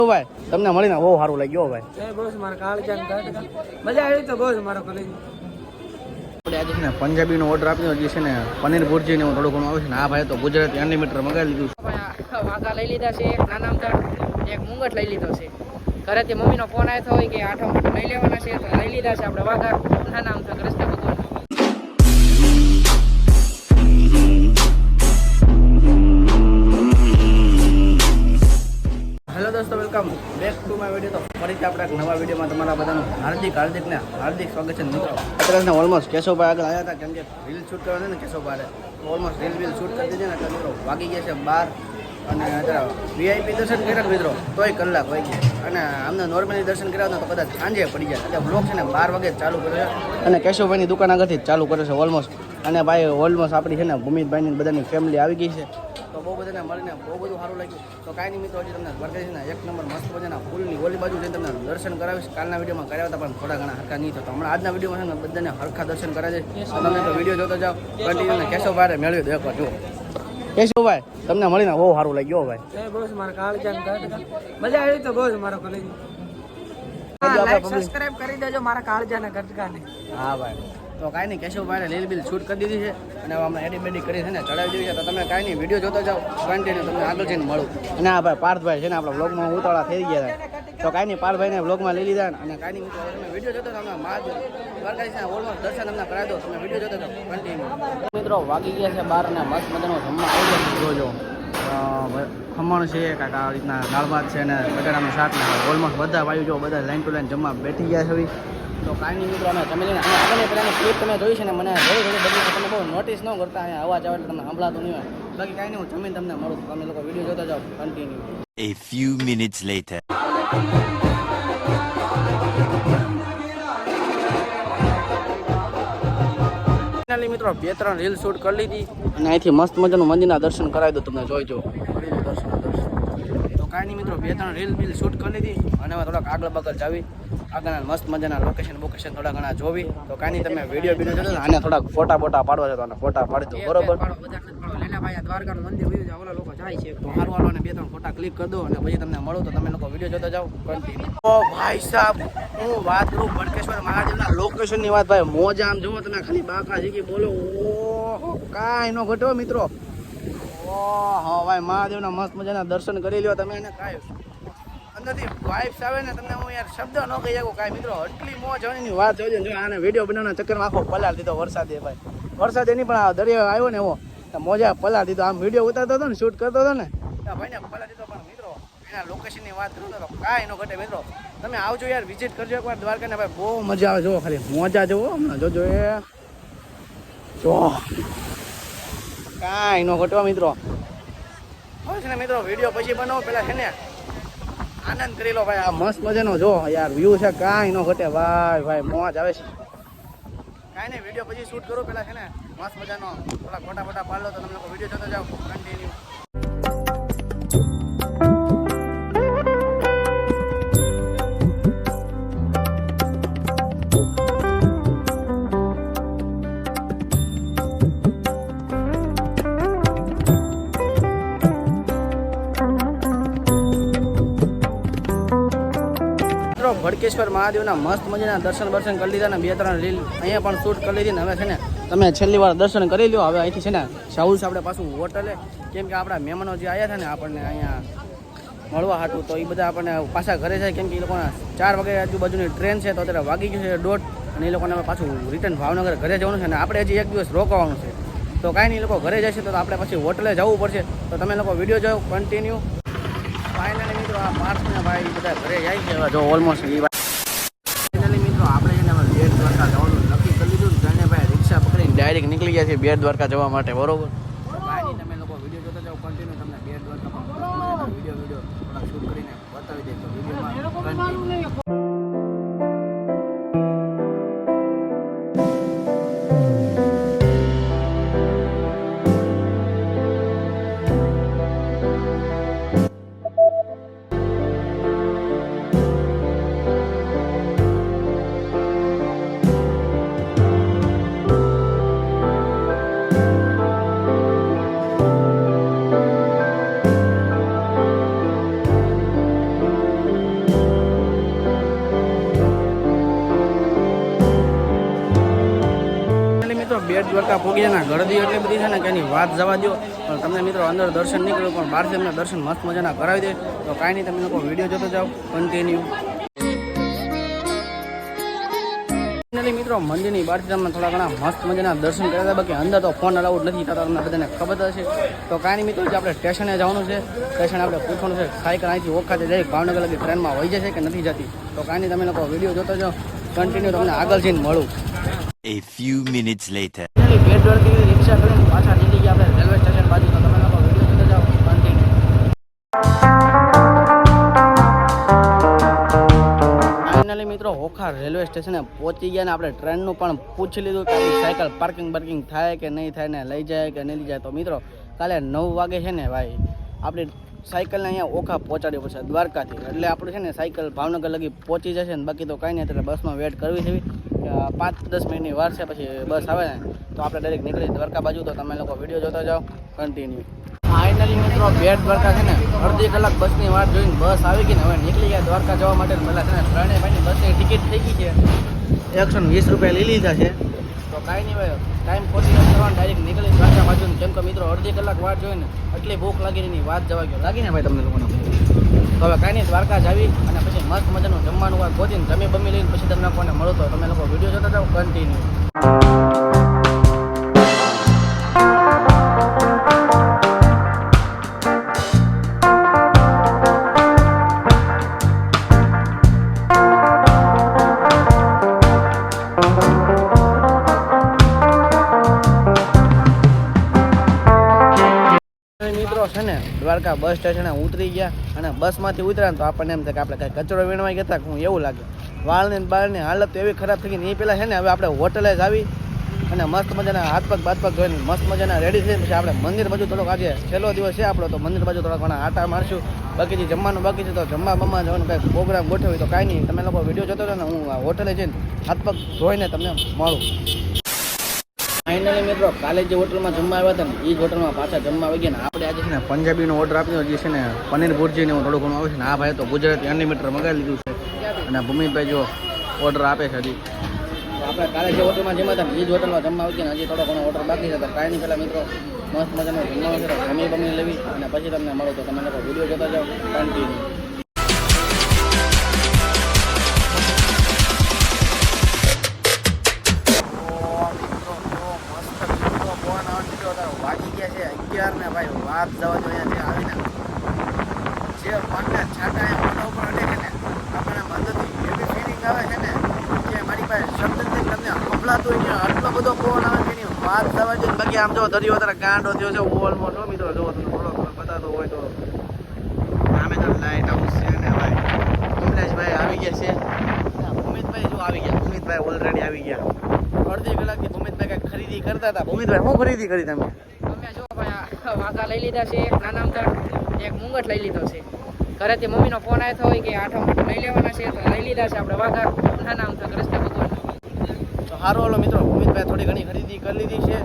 ભાઈ તમને મળીને બહુ સારું લાગ્યો ભાઈ. મજા આવી તો બહુ મારો કોલેજ. આપણે આજે છે ને પંજાબીનો ઓર્ડર આપ્યો જે છે ને પનીર ભુરજી ને થોડું ઘણું આવે છે ને આ ભાઈ તો ગુજરાતી અનલિમિટેડ મગાવી લીધું છે. વાઘા લઈ લીધા છે, એક નાના અમથા એક મુંગટ લઈ લીધો છે. ઘરેથી મમ્મીનો ફોન આવ્યો હોય કે આઠમ લઈ લેવાના છે તો લઈ લીધા છે આપણે વાઘા નાના અમથા કૃષ્ણ ભગવાન. હેલો દોસ્તો, welcome back to my video. તો ફરીથી આપણે એક નવા વિડીયોમાં તમારા બધાનું હાર્દિક સ્વાગત છે મિત્રો. અત્યારે ઓલમોસ્ટ કેશવભાઈ આગળ આવ્યા હતા કેમ કે રીલ શૂટ કરવા છે ને કેશવભાઈ ઓલમોસ્ટ રીલ શૂટ કરી દીધી ને એટલે મિત્રો વાગી ગયા છે 12 અને અત્યારે વીઆઈપી દર્શન કર્યા મિત્રો તોય કલાક હોય છે અને અમને નોર્મલી દર્શન કર્યા તો કદાચ સાંજે પડી જાય એટલે બ્લોગ છે ને 12 વાગે ચાલુ કર્યો છે અને કેશવભાઈની દુકાન આગળથી જ ચાલુ કરે છે ઓલમોસ્ટ. અને ભાઈ ઓલમોસ્ટ આપણી છે ને ભૂમિતભાઈની બધાની ફેમિલી આવી ગઈ છે તો બહુ બધાને મળીને બહુ બધું સારું લાગ્યું. તો કાંઈ નહીં મિત્રો, હજી તમને દ્વારકાધીશના એક નંબર મસ્ત મજાના ફૂલની ઓલી બાજુ જઈને તમને દર્શન કરાવીશ. કાલના વિડીયોમાં કર્યા હતા પણ થોડા ઘણા હરખા નહીં થતા. હમણાં આજના વિડીયોમાં છે ને બધાને હરખા દર્શન કરાવે છે. તમે તો વિડીયો જોતો જાઓ કન્ટિન્યુ. કેશવભાઈ મેળવી દો એકવાર જુઓ. કેશવભાઈ તમને મળીને બહુ સારું લાગ્યો ભાઈ. મજા આવી તો બહુ મારો કોલેજ. સબસ્ક્રાઇબ કરી દેજો મારા કાળજાના ગટકાને. હા ભાઈ, તો કાંઈ નહીં કેશવભાઈને લીલ બિલ શૂટ કરી દીધી છે અને હવે અમને એડિટ બેડિટ કરી છે ને ચડાવી દીધી છે. તો તમે કાંઈ નહીં વિડીયો જોતા જાઓ કન્ટિન્યુ, તમને આગળ જઈને મળું. અને આ ભાઈ પાર્થભાઈ છે ને આપણા વ્લોગમાં ઉતાવળા થઈ ગયા હતા તો કાંઈ નહીં પાર્થભાઈને વ્લોગમાં લઈ લીધા. અને કાંઈ નહીં મિત્રો, તમે વિડીયો જોતા તમે દ્વારકાધીશના ઓલમોસ્ટ દર્શન તમને કરાવી દો. તમે વિડીયો જોતા જાઓ કન્ટિન્યુ. મિત્રો વાગી ગયા છે 12 અને મસ્ત મજાનો જમવા આવી જાય જોજો. ખમણ છે કાંઈક આ રીતના દાળ ભાત છે અને બટાટાનું શાક ને ઓલમોસ્ટ બધા વાયુ જો બધા લાઈન ટુ લાઈન જમવા બેઠી ગયા છે. તો કાંઈ નહીં મિત્રો, અમે તમે લઈને આગળની પહેલાંની ક્લિપ તમે જોઈ છે ને મને થોડી બધી તમે બહુ નોટિસ ન કરતા, અહીંયા અવાજ આવે એટલે તમને સંભળાતું નહીં હોય. બાકી કાંઈ નહીં, હું જમીન તમને મળું. તમે લોકો વિડીયો જોતા જાઓ continue. A few minutes later. મિત્રો 2-3 રીલ શૂટ કરી લીધી અને અહીંથી મસ્ત મજાનું મંદિરના દર્શન કરાવી દો. તમને જોઈજો દર્શન. તો કાંઈ નહીં મિત્રો, 2-3 રીલ શૂટ કરી લીધી અને હવે થોડાક આગળ બગલ જાવી આગળના મસ્ત મજાના લોકેશન થોડા ઘણા જોવી. તો કાંઈ નહીં, તમે વિડીયો જોતો આને થોડાક ફોટા પાડવા છે તો આને ફોટા પાડી દો બરોબર. લીલાભાઈ દ્વારકાનું મંદિર ઓલા લોકો જાય છે તો સારું હાલો અને 2-3 ફોટા ક્લિક કરી દો અને પછી તમને મળું. તો તમે લોકો વિડીયો જોતા જાઓ કન્ટિન્યુ. ઓ ભાઈ સાહેબ, હું વાત કરું ભડકેશ્વર મહાદેવના લોકેશનની વાત. ભાઈ મોજા આમ જુઓ તમે, ખાલી બાકા જીકી બોલો. ઓહો, કાંઈ નો ઘટો મિત્રો. ઓહો ભાઈ, મહાદેવના મસ્ત મજાના દર્શન કરી લ્યો તમે. એને કાંઈ અંદરથી વાઇબ્સ આવે ને તમને હું યાર શબ્દ ન કહી શકું કાંઈ મિત્રો. એટલી મોજ ની વાત જોજો. જો આને વિડીયો બનાવવાના ચક્કરમાં આખો પલાળ દીધો વરસાદે. ભાઈ વરસાદ એની પણ આ દરિયો આવ્યો ને એવો મોજા પલાળ દીધો. આમ વિડીયો ઉતારતો હતો ને શૂટ કરતો હતો ને ભાઈને પલાળ દીધો. પણ મિત્રો એના લોકેશનની વાત કરું તો કાંઈ ન ઘટે મિત્રો. તમે આવજો યાર, વિઝિટ કરજો એકવાર દ્વારકાને. ભાઈ બહુ મજા આવે. જો ખાલી મોજા જુઓ હમણાં જોજો એ જો કાંઈ ન ઘટવા મિત્રો. હવે છે ને મિત્રો વિડીયો પછી બનાવો પેલા છે ને આનંદ કરી લો ભાઈ. આ મસ્ત મજાનો જો યાર વ્યૂ છે, કાંઈ ન ઘટે ભાઈ મોજ આવે છે. કાંઈ નહીં, વિડીયો પછી શૂટ કરો પેલા છે ને મસ્ત મજાનો થોડા ફોટા પાડ લો. તો તમે લોકો વિડીયો જોતા જાઓ કન્ટિન્યુ. ભડકેશ્વર મહાદેવના મસ્ત મજાના દર્શન કરી લીધા ને 2-3 રીલ અહીંયા પણ શૂટ કરી લીધી ને હવે છે ને તમે છેલ્લી વાર દર્શન કરી લો. હવે અહીંથી છે ને સાઉલ આપણે પાછું હોટલે, કેમ કે આપણા મહેમાનો જે આવ્યા હતા ને આપણને અહીંયા મળવા હાટું, તો એ બધા આપણને પાછા ઘરે જાય. કેમ કે એ લોકોના 4 વાગે આજુબાજુની ટ્રેન છે તો અત્યારે વાગી ગયું છે 1:30 અને એ લોકોને પાછું રિટર્ન ભાવનગર ઘરે જવાનું છે અને આપણે હજી 1 દિવસ રોકાવાનું છે. તો કાંઈ નહીં, લોકો ઘરે જશે તો આપણે પછી હોટલે જવું પડશે. તો તમે લોકો વિડીયો જાઓ કન્ટિન્યુ. ફાઇનલી મિત્રો આ પાર્થને ભાઈ બધા ઘરે જાય છે જો ઓલમોસ્ટ. ફાઇનલી મિત્રો આપણે છે ને બેટ દ્વારકા જવાનું નક્કી કરી લીધું. જઈને ભાઈ રિક્ષા પકડીને ડાયરેક્ટ નીકળી ગયા છે બેટ દ્વારકા જવા માટે બરોબર. કાંઈ નહીં, તમે લોકો વિડીયો જોતા જાઓ કન્ટિન્યુ. તમને બેટ દ્વારકામાં વિડીયો થોડા શૂટ કરીને બતાવી દે. તો વિડીયોમાં બેટ દ્વારકા પોગી ને ગળદી એટલી બધી છે ને કે એની વાત જવા દો. પણ તમને મિત્રો અંદર દર્શન નહીં કર્યું પણ બહારથી અમને દર્શન મસ્ત મજાના કરાવી દે. તો કાંઈ નહીં, તમે લોકો વિડીયો જોતો જાઓ કન્ટિન્યુ. ફાઇનલી મિત્રો મંદિરની બહારથી તમને થોડા ઘણા મસ્ત મજાના દર્શન કર્યા હતા. બાકી અંદર તો ફોન અલાઉડ નથી થતા, તમને બધાને ખબર હશે. તો કાંઈ નહીં મિત્રો, આપણે સ્ટેશને જવાનું છે. સ્ટેશન આપણે પૂછવાનું છે સાયકલ અહીંથી ઓખાતે જઈ ભાવનગર લગી ટ્રેનમાં વહી જશે કે નથી જતી. તો કાંઈ નહીં, તમે લોકો વિડીયો જોતો જાઓ કન્ટિન્યુ, તમને આગળ જઈને મળું. A few minutes later. બેટ દ્વારકાથી રિક્ષા કરીને પાછા નીકળી ગયા આપણે રેલવે સ્ટેશન બાજુ. તો તમે લોકો વિડીયો જોતો જાઓ કન્ટિન્યુ. ફાઇનલી મિત્રો ઓખા રેલવે સ્ટેશને પહોંચી ગયા ને આપણે ટ્રેનનું પણ પૂછી લીધું કે આપણી સાયકલ પાર્કિંગ થાય કે નહીં થાય ને લઈ જાય કે નહીં લઈ જાય. તો મિત્રો કાલે 9 વાગે છે ને ભાઈ આપણી સાયકલને અહીંયા ઓખા પહોંચાડવી પડશે દ્વારકાથી. એટલે આપણું છે ને સાયકલ ભાવનગર લગી પહોંચી જશે ને. બાકી તો કાંઈ નહીં, એટલે બસમાં વેટ કરવી છે. 5-10 મિનિટની વાર છે, પછી બસ આવે ને તો આપણે ડાયરેક્ટ નીકળી દ્વારકા બાજુ. તો તમે લોકો વિડીયો જોતા જાઓ કન્ટિન્યુ. ફાઇનલી મિત્રો બેટ દ્વારકા છે ને અડધી કલાક બસની વાત જોઈને બસ આવી ગઈ ને હવે નીકળી ગયા દ્વારકા જવા માટે. પહેલાં છે ને ત્રણેય બસની ટિકિટ થઈ ગઈ છે, 120 રૂપિયા લઈ લીધા છે. તો કાંઈ નહીં ભાઈ, ટાઈમ 40 કરવાનો ડાયરેક્ટ નીકળી દ્વારકા બાજુ. કેમ કે મિત્રો અડધી કલાક વાત જોઈને એટલી ભૂખ લાગી એની વાત જવા ગયો લાગી ને ભાઈ તમને લોકોને. તો હવે કાંઈ નહીં, દ્વારકા જાવી અને પછી મસ્ત મજાનું જમવાનું વાર ગોતીને જમી બમી લઈને પછી તમને લોકોને મળો. તો તમે લોકો વિડીયો જોતા જાઓ કન્ટિન્યુ. મિત્રો છે ને દ્વારકા બસ સ્ટેશને ઉતરી ગયા અને બસમાંથી ઉતર્યા ને તો આપણને એમ થાય કે આપણે કાંઈ કચરો વીણવા ગયા હતા હું એવું લાગે. વાળને બાળની હાલત તો એવી ખરાબ થઈ ગઈ. એ પહેલાં છે ને હવે આપણે હોટલે જ આવી અને મસ્ત મજાના હાથ પગ ધોઈને મસ્ત મજાના રેડી થઈ પછી આપણે મંદિર બાજુ થોડોક આજે છેલ્લો દિવસ છે આપણો, તો મંદિર બાજુ થોડા ઘણા આટા મારશું. બાકી જે જમવાનું બાકી છે તો જમવા જવાનું કંઈક પ્રોગ્રામ ગોઠવી. તો કાંઈ નહીં, તમે લોકો વિડીયો જોતો હતો ને હું હોટલે જઈને હાથ પગ ધોઈને તમને મળું. ફાઇનલી મિત્રો કાલે જે હોટલમાં જમવા આવ્યા હતા ને એ જ હોટલમાં પાછા જમવા આવી ગયા ને આપણે આજે છે ને પંજાબીનો ઓર્ડર આપ્યો જે છે ને પનીર ભુરજી ને થોડું ઘણું આવે છે ને. આ ભાઈ તો ગુજરાતી અનલિમિટેડ મગાવી લીધું છે અને ભૂમિભાઈ જો ઓર્ડર આપે છે હજી. તો આપણે કાલે જે હોટલમાં જમ્યા હતા ને એ જ હોટલમાં જમવા આવી ગયા ને હજી થોડો ઘણો ઓર્ડર બાકી છે. તો કાંઈ નહીં, પહેલાં મિત્રો મસ્ત મજાનો જમવાનું છે જમી બમી લેવી અને પછી તમને મળો. તો તમે લોકો વિડીયો જોતા જાઓ કન્ટિન્યુ. વાગી ગયા છે 11 ને ભાઈ વાત જવા જો અહીંયા આવીને જે પગના છાંટા મોઢા ઉપર અડે છે ને આપણને અંદરથી એવી ફિલિંગ આવે છે ને કે મારી પાસે શબ્દ તમને સંભળાતું હોય કે આટલો બધો પવન આવે કે એની વાત જવા જોઈએ. બાકી આમ જો દરિયો અત્યારે ગાંડો થયો છે ઓલમોસ્ટ. મિત્રો જો તમને થોડો બતાતો હોય તો આમે તો લાઈટ હાઉસ છે ને ભાઈ કમલેશભાઈ આવી ગયા છે. ભૂમિતભાઈ જો આવી ગયા, ભૂમિતભાઈ ઓલરેડી આવી ગયા. અડધી કલાકથી ભૂમિતભાઈ કંઈક ખરીદી કરતા હતા. ભૂમિતભાઈ શું ખરીદી કરી તમે? અમે જો ભાઈ વાઘા લઈ લીધા છે, એક નાના અમથા એક મુંગટ લઈ લીધો છે. ઘરેથી મમ્મીનો ફોન આવ્યો હોય કે આઠમ લઈ લેવાના છે તો લઈ લીધા છે આપણે વાઘા નાના અમથા કૃષ્ણ ભગવાન. તો સારું હાલો મિત્રો, ભૂમિતભાઈ થોડી ઘણી ખરીદી કરી લીધી છે.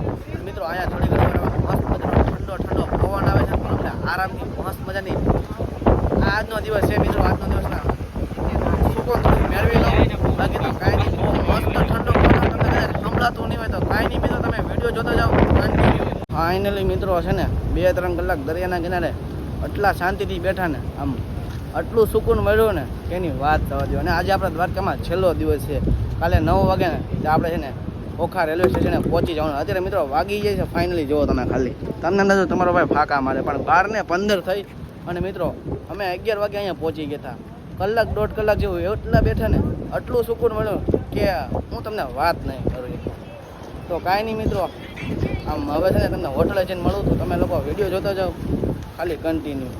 મિત્રો અહીંયા થોડી ઘણી મસ્ત મજાનો ઠંડો પવન આવે છે પણ આપણે આરામથી મસ્ત મજાની આજનો દિવસ છે મિત્રો. આજનો દિવસના સુકૂન થોડી મેળવી લો. બાકી તો કાંઈ નહીં, બહુ મસ્ત ઠંડો પવન તમને સંભળાતું નહીં હોય તો કાંઈ નહીં મિત્રો, તમે વિડીયો જોતા જાઓ કન્ટિન્યુ. ફાઇનલી મિત્રો છે ને 2-3 કલાક દરિયાના કિનારે આટલા શાંતિથી બેઠા ને આમ આટલું સુકૂન મળ્યું ને કે એની વાત થવા દો. અને આજે આપણા દ્વારકામાં છેલ્લો દિવસ છે. કાલે 9 વાગે ને તો આપણે છે ને ઓખા રેલવે સ્ટેશને પહોંચી જવાનું. અત્યારે મિત્રો વાગી જાય છે ફાઇનલી જુઓ તમે ખાલી તમને અંદર તમારો ભાઈ ફાંકા મારે પણ 12:15 થઈ અને મિત્રો અમે 11 વાગે અહીંયા પહોંચી ગયા હતા. કલાક 1.5 કલાક જેવું એટલા બેઠા ને આટલું સુકૂન મળ્યું કે હું તમને વાત નહીં કરું. તો કાંઈ નહીં મિત્રો, આમ હવે છે ને તમને હોટલે જઈને મળું તો તમે લોકો વિડીયો જોતા જાઓ ખાલી કન્ટિન્યુ.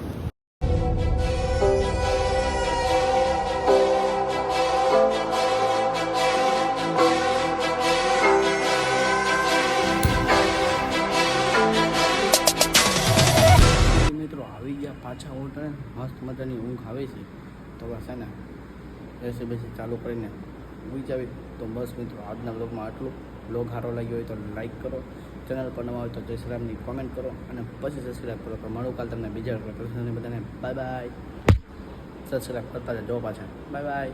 મિત્રો આવી ગયા પાછા હોટલે, મસ્ત મજાની ઊંઘ આવે છે. તો બસ છે ને એસી બેસી ચાલુ કરીને ઊંઘી જાવી. તો બસ મિત્રો આજના બ્લોગમાં આટલું. બ્લોગ સારો લાગ્યો હોય તો લાઈક કરો, ચેનલ પર નવા હોય તો જય શ્રી રામની કોમેન્ટ કરો અને પછી સબસ્ક્રાઈબ કરો. તો મળું કાલ તમને બીજા બધાને બાય બાય. સબસ્ક્રાઈબ કરતા જજો પાછા. Bye bye.